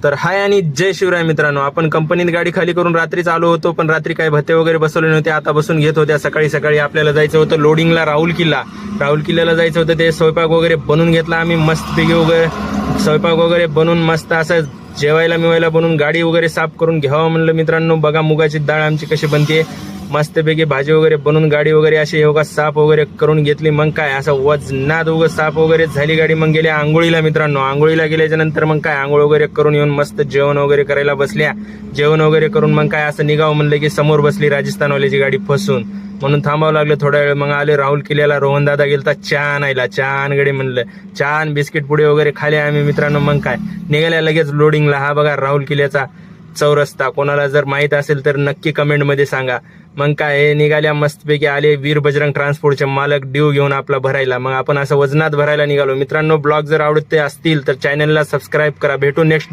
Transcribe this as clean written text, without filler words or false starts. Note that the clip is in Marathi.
तर हाय आणि जय शिवराय मित्रांनो. आपण कंपनीत गाडी खाली करून रात्रीच आलो होतो, पण रात्री काही भत्ते वगैरे बसवले नव्हते. आता बसून घेत होत्या. सकाळी सकाळी आपल्याला जायचं होतं लोडिंगला राहुल किल्ल्याला जायचं होतं. ते स्वयंपाक वगैरे बनवून घेतला आम्ही मस्तपैकी वगैरे. स्वयंपाक वगैरे बनवून मस्त असं जेवायला मिवायला बनवून गाडी वगैरे साफ करून घ्यावं म्हणलं मित्रांनो. बघा मुगाची डाळ आमची कशी बनते, मस्तपैकी भाजी वगैरे बनवून गाडी वगैरे अशी योगा साफ वगैरे करून घेतली. मग काय असं वजनात उगं साफ वगैरे झाली गाडी. मग गेल्या आंघोळीला मित्रांनो. आंघोळीला गेल्याच्या नंतर मग काय आंघोळ वगैरे करून येऊन मस्त जेवण वगैरे करायला बसल्या. जेवण वगैरे करून मग काय असं निघावं म्हणलं की समोर बसली राजस्थानवाल्याची गाडी फसून, म्हणून थांबावं लागलं थोडा वेळ. मग आले राहुल किल्ल्याला. रोहन दादा गेलता चहा आणायला. चहा गडी म्हणलं, चहा बिस्किट पुढे वगैरे खाले आम्ही मित्रांनो. मग काय निघाल्या लगेच लोडिंगला. हा बघा राहुल किल्ल्याचा चौरस्ता. कोणाला जर माहित असेल तर नक्की कमेंट मध्ये सांगा. मग काय हे निघाल्या मस्तपैकी. आले वीर बजरंग ट्रान्सपोर्टचे मालक ड्यू घेऊन आपला भरायला. मग आपण असं वजनात भरायला निघालो मित्रांनो. ब्लॉग जर आवडते असतील तर चॅनलला सबस्क्राईब करा. भेटू नेक्स्ट